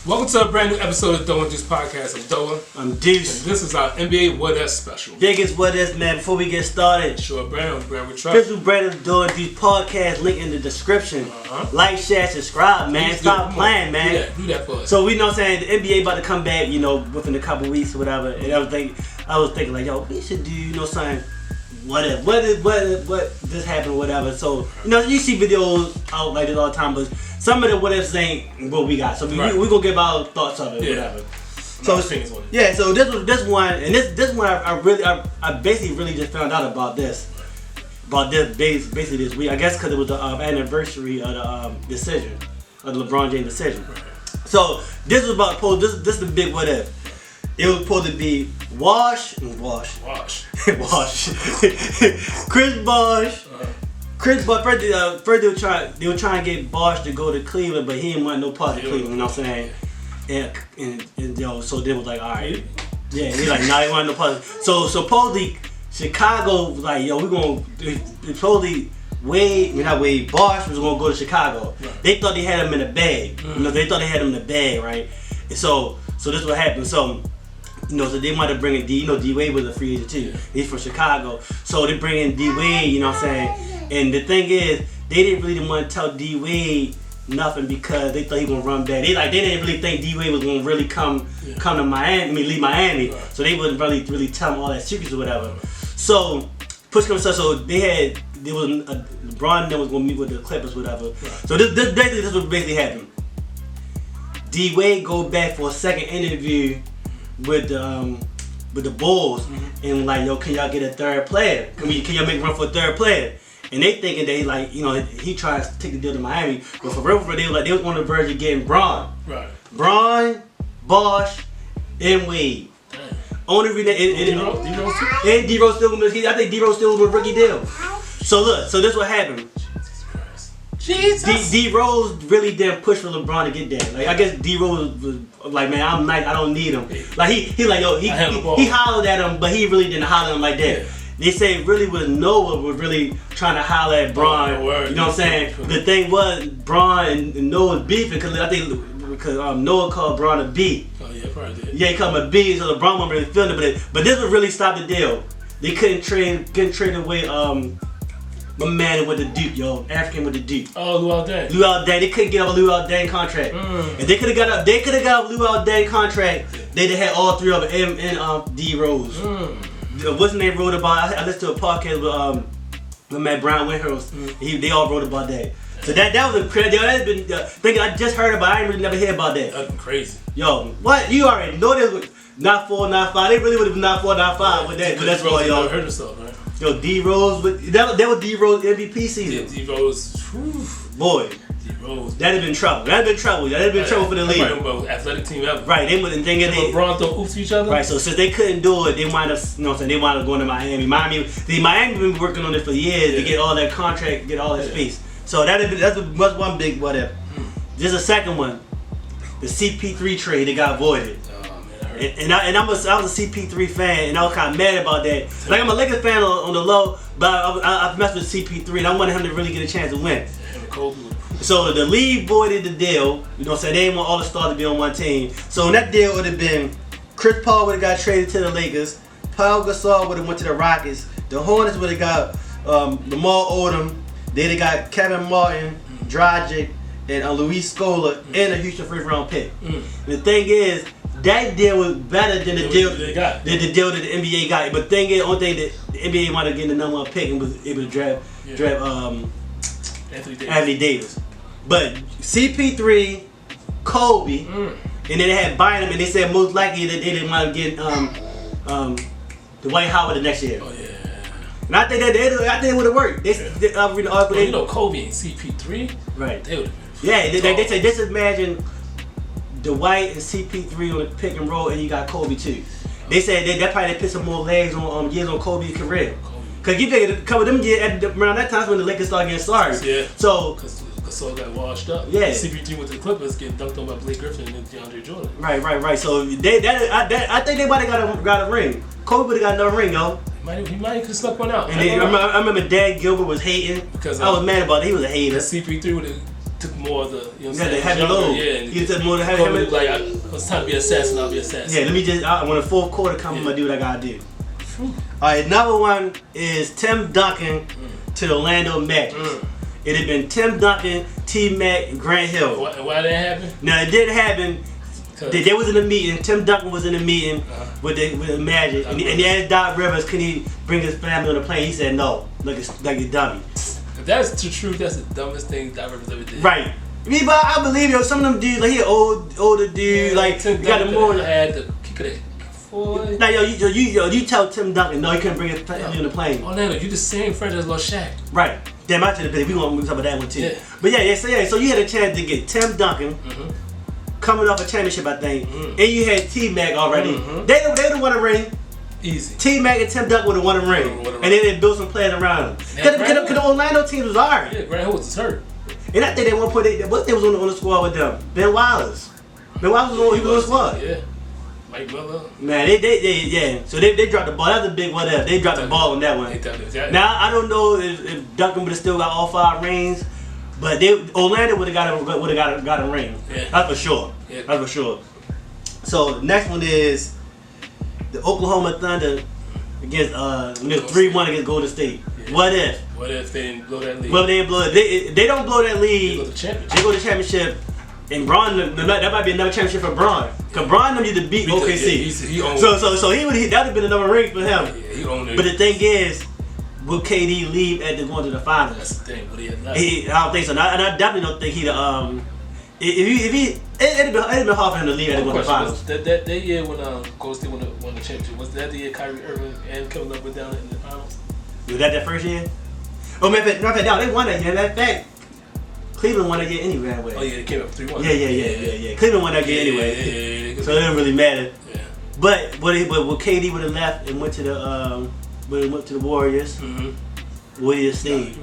Welcome to a brand new episode of Doa and Duce Podcast. I'm Doa. I'm Deuce. And this is our NBA What If special. Biggest what if, man. Before we get started, Sure, Brown with Trump. official brand of Doa and Duce Podcast. Link in the description. Like, share, subscribe, man. Please Stop playing, man. Do that for us. So we know what I'm saying, the NBA about to come back, within a couple weeks or whatever. And I was thinking like, yo, we should do, something. What if this happened or whatever. So, you see videos out like this all the time, but some of the what ifs ain't what we got. So we gonna give our thoughts of it, whatever. So so this one, and this one I basically really just found out about this basically this week. I guess because it was the anniversary of the decision, of the LeBron James decision. So this was about this is the big what if. It was supposed to be Wash. Chris Bosh. First they were trying to get Bosh to go to Cleveland, but he didn't want no part of Cleveland, you know what I'm saying? And so they was like, alright. Yeah, he like, nah, he wanted no part. So supposedly Chicago was like, yo, supposedly Bosh was gonna go to Chicago. Right. They thought they had him in the bag. They thought they had him in the bag, right? And so this is what happened. So so they might have bring in D-Wade was a free agent too. He's from Chicago. So they bring in D-Wade, you know what I'm saying? And the thing is, they didn't really want to tell D-Wade nothing because they thought he was going to run back. They didn't really think D-Wade was going to really come to Miami, leave Miami. Right. So they wouldn't really tell him all that secrets or whatever. So, push comes to shove, so LeBron was going to meet with the Clippers or whatever. Right. So this was basically happened. D-Wade go back for a second interview with the Bulls and like, yo, can y'all get a third player? Can y'all make a run for a third player? And they thinking they like, he tries to take the deal to Miami, but for real, they was on the verge of getting Bron. Right. Bron, Bosh, and Wade. Damn. Only reason and D-Rose still gonna. I think D-Rose still gonna rookie deal. So look, so this what happened. Jesus. D-Rose really didn't push for LeBron to get there. Like, I guess D-Rose was like, man, I'm nice, I don't need him. Like he like, yo, he hollered at him, but he really didn't holler at him like that. Yeah. They say really was Noah was really trying to holler at Bron. You know what I'm saying? The thing was Bron and Noah beefing because Noah called Bron a B. Oh yeah, probably did. Yeah, he called him a B, so LeBron wasn't really feeling it. But this would really stop the deal. They couldn't trade away my man with the Duke, yo, African with the Duke. Oh, Luol Deng. They couldn't get off a Luol Deng contract. If they could have got a Luol Deng contract, they'd have had all three of them and D Rose. What's the name wrote about? I listened to a podcast with Matt Brown Windhurst. They all wrote about that. So that was a crazy. That's been thing I just heard about. I ain't really never heard about that. That's crazy. Yo, what you already know this was not 4, not 5. They really would have been not 4, not 5 with that. But that's why y'all heard of stuff, right? Yo, D-Rose, that was D-Rose MVP season. Yeah, D-Rose, boy. D-Rose. That'd have been trouble. That'd have been trouble for the league. Right, most athletic team ever. Right, they wouldn't think it. LeBron throw oops to each other. Right, so since they couldn't do it, they wound up, they wound up going to Miami. Miami been working on it for years to get all that contract, get all that space. So that's one big what if. There's a second one. The CP3 trade that got voided. And I was a CP3 fan, and I was kind of mad about that. Like, I'm a Lakers fan on the low, but I messed with CP3, and I wanted him to really get a chance to win. So the league voided the deal. So they didn't want all the stars to be on one team. So in that deal would have been Chris Paul would have got traded to the Lakers, Paul Gasol would have went to the Rockets, the Hornets would have got Lamar Odom, they'd have got Kevin Martin, Dragic, and Luis Scola, and a Houston first-round pick. The thing is, that deal was better than the deal that the NBA got. But the thing is, the only thing that the NBA wanted to get the number one pick and was able to draft Anthony Davis. But CP3, Kobe, and then they had Bynum, and they said most likely that they didn't want to get Dwight Howard the next year. Oh yeah. And I think it would have worked. Kobe and CP3, right? They would have. Yeah, they say just imagine Dwight and CP3 on the pick and roll, and you got Kobe too. They said that probably put some more legs on years on Kobe's career. Cause you figure a couple of them years around that time when the Lakers started getting sorry. Yeah. So Gasol got washed up. Yeah. CP3 went to the Clippers, getting dunked on by Blake Griffin and DeAndre Jordan. Right. So I think they might have got a ring. Kobe would have got another ring, yo. He might have snuck one out. And I remember Dan Gilbert was hating because I was mad about it. He was a hater. CP3 would have took more of the, you know what I'm Yeah, the saying? heavy Younger, load. Yeah, and He took more of the heavy Kobe load. was like, it's time to be an assassin, I'll be an assassin. Yeah, let me just, when the fourth quarter comes, I'm going to do what I got to do. Alright, another one is Tim Duncan to the Orlando Magic. It had been Tim Duncan, T-Mac, and Grant Hill. Why did that happen? Now, it didn't happen. They was in a meeting. Tim Duncan was in a meeting with the Magic, and he asked Doc Rivers, can he bring his family on the plane? He said no, like a dummy. If that's the truth, that's the dumbest thing Doc Rivers ever did. Right. But I believe some of them dudes, like he an older dude, like Tim you got the more. he could have. Now you tell Tim Duncan no, he couldn't bring his family on the plane. Orlando, you the same franchise lost Shaq. Right. Damn, I should have been. We gonna talk about that one too. Yeah. But so you had a chance to get Tim Duncan. Coming off a championship, I think, and you had T-Mac already. They would have won a ring. Easy. T-Mac and Tim Duncan would have won a ring, and then they built some players around them. Because the Orlando team was alright. Yeah, Grant Hill was hurt. And I think at one point they was on the squad with them. Ben Wallace. Ben Wallace was on the squad. Yeah. Mike Miller. Man, they So they dropped the ball. That was a big what if. They dropped the ball on that one. Now I don't know if Duncan would have still got all 5 rings. But Orlando would have got a ring. Yeah. That's for sure. Yeah. That's for sure. So the next one is the Oklahoma Thunder against 3-1 against Golden State. Yeah. What if? What if they didn't blow that lead? Well, they didn't blow it. They don't blow that lead. They go to the championship. They go to the championship. And Bron, that might be another championship for Bron. Cause Bron need to beat OKC. He owned so that would have been another ring for him. Yeah, he owned it. But the thing is, will KD leave after going to the finals? That's the thing. But I don't think so. And I definitely don't think he'd. It'd been hard for him to leave after going to the finals. That year when Golden State won the championship, was that the year Kyrie Irving and Kevin Love went down in the finals? Was that first year? Oh, matter of fact, no, they won that year. Matter of fact, Cleveland won that year anyway. Oh yeah, they came up 3-1. Yeah. Cleveland won that year anyway. So it didn't really matter. Yeah. But KD would have left and went to the Warriors, would he have stayed?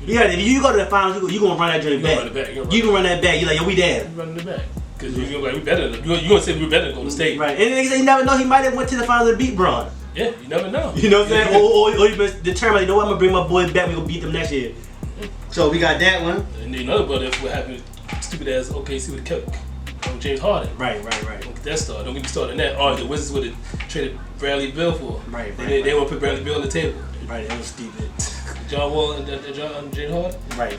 Yeah, if you go to the finals, you gonna run that journey back. You can run that back. You're like, yo, we there. You running it back because you're like, we better. You gonna say we better than Golden State, right? And you never know. He might have went to the finals and beat Bron. Yeah, you never know. You know what I'm saying? Or you been determined. You know what? I'm gonna bring my boys back. We gonna beat them next year. So we got that one. And then another brother, what happened? Stupid ass OKC would have kept James Harden. Right. Don't get that started. Don't get me started on that. Or the Wizards would have traded Bradley Beal for. Right. They want to put Bradley Beal on the table. Right. That was stupid. John Wall and James Harden. Right.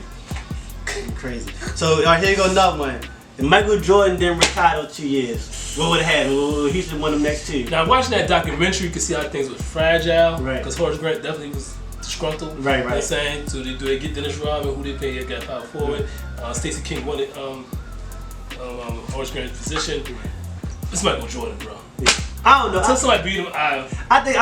Crazy. So here you go, another one. If Michael Jordan didn't retire those 2 years, what would have happened? Houston won them next 2. Now watching that documentary, you can see how things were fragile. Right. Because Horace Grant definitely was disgruntled. Right. You know what I'm saying? So do they get Dennis Rodman, who they pay got power forward? Stacey King wanted Horace Grant's position. It's Michael Jordan, bro. Yeah. I don't know. Until somebody beat him, I think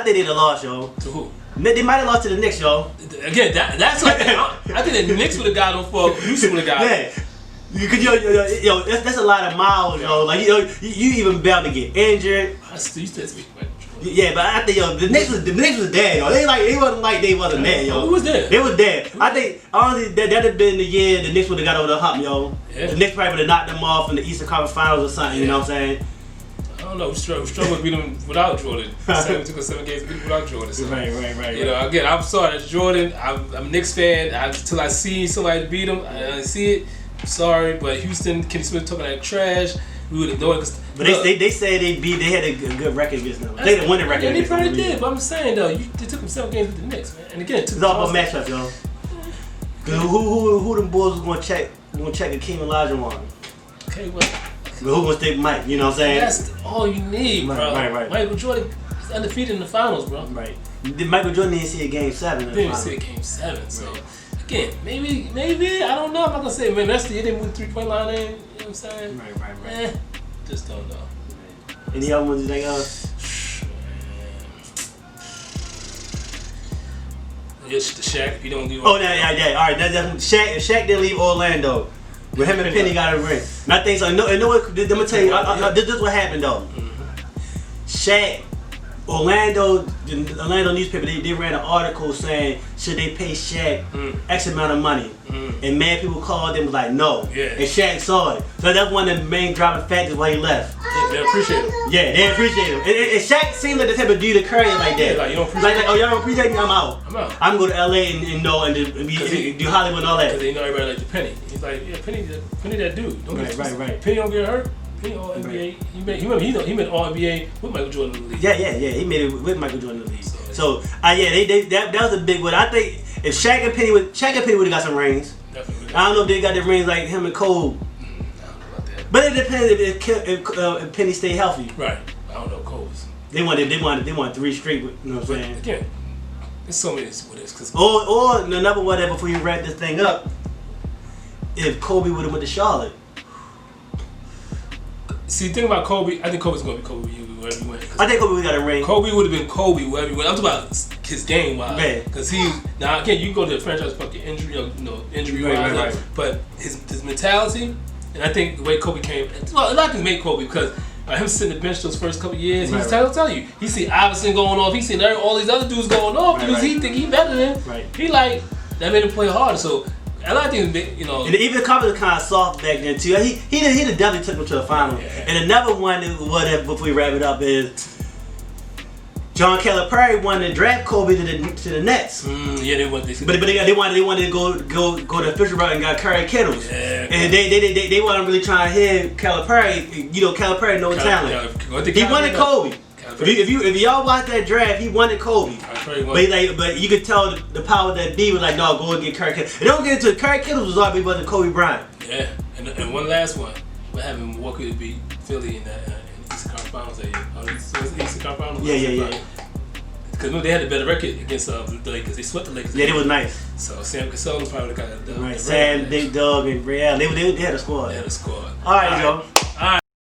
they'd have lost, yo. To who? They might have lost to the Knicks, yo. Again, that's what I think the Knicks would have got him for. Houston would have got him. Yeah. Yo, that's a lot of miles, yo. Like, you even bound to get injured. I still used to speak Michael Jordan. Yeah, but I think the Knicks was dead, yo. It wasn't like they wasn't there, yo. Who was there? They was dead. I think honestly that'd have been the year the Knicks would have got over the hump, yo. Yeah. The Knicks probably would have knocked them off in the Eastern Conference Finals or something. You know what I'm saying? I don't know. We struggled to beat them without Jordan. Took us 7 games to beat them without Jordan. So. Right. You know, again, I'm sorry. That's Jordan. I'm a Knicks fan. Until I see somebody beat him, I see it. I'm sorry, but Houston, Kenny Smith talking that trash. We would have done it. But they said they had a good record against them. They had a winning record. Yeah, they probably did. But I'm saying though, they took them 7 games with the Knicks, man. And again, it's all about matchups, yo. Cause who them boys was gonna check Akeem Olajuwon? Okay, well. Who gonna stick Mike? You know what I'm saying? That's all you need, bro. Right. Michael Jordan is undefeated in the finals, bro. Right. Michael Jordan didn't see a game 7 in the finals. Didn't see a game 7, so again, maybe I don't know. I'm not gonna say maybe that's the year they moved the 3-point line in. You know what I'm saying? Right. Just don't know. Any other ones you think of? It's the Shaq. He don't leave. Oh, yeah. All right, that's Shaq didn't leave Orlando. But him and Penny got a ring. And I think so. No, what? Let me tell you. This is what happened though. Shaq Orlando newspaper, they ran an article saying should they pay Shaq X amount of money, and mad people called them was like no, and Shaq saw it, so that's one of the main driving factors why he left. They appreciate him. Yeah, they appreciate him. And Shaq seemed like the type of dude to carry it like that. Yeah, like you don't appreciate like, oh y'all don't appreciate me, I'm out. I'm going to LA and do Hollywood and all that. Because they know everybody like the Penny. He's like, yeah, Penny that dude. Don't right. Penny don't get hurt. Penny all NBA. He made all NBA with Michael Jordan in the league. Yeah. He made it with Michael Jordan in the league. So that was a big one. I think if Shaq and Penny would have got some rings. Definitely. I don't know if they got the rings like him and Cole. I don't know about that. But it depends if Penny stay healthy. Right. I don't know Cole's. They want 3 straight. You know what I'm saying? Again, there's so many with this. Or another one that before you wrap this thing up, if Kobe would have went to Charlotte. See, the thing about Kobe, I think Kobe's gonna be Kobe wherever he went. I think Kobe would have got a ring. Kobe would have been Kobe wherever he went. I'm talking about his game wise, because now again you can go to the franchise fucking injury, injury wise, right. But his mentality, and I think the way Kobe came, well, a lot of things made Kobe because. Him sitting the bench those first couple years, he's tell you, he see Iverson going off, he seen all these other dudes going off because he think he better than him. Right. He like that made him play harder. So a lot of things, And even the comments were kind of soft back then too. He definitely took him to the final. Yeah. And another one, before we wrap it up, is John Calipari wanted to draft Kobe to the Nets. Yeah, they wanted. But they wanted to go the official route and got Curry Kittles. Yeah, and they weren't really trying to hit Calipari. Calipari no talent. He wanted Kobe. If y'all watch that draft, he wanted Kobe. But you could tell the power that B was like, no, go and get Curry Kittles. And don't get into it, Curry Kittles was already wasn't Kobe Bryant. Yeah, and one last one. We're having Milwaukee to beat Philly in the Eastern Conference Finals. Eastern Conference Finals. Yeah. Because they had a better record against the Lakers. They swept the Lakers. Yeah, they was nice. So Sam Cassell probably got Sam, Big Dog, and Real. They had a squad. They had a squad. All right, Joe.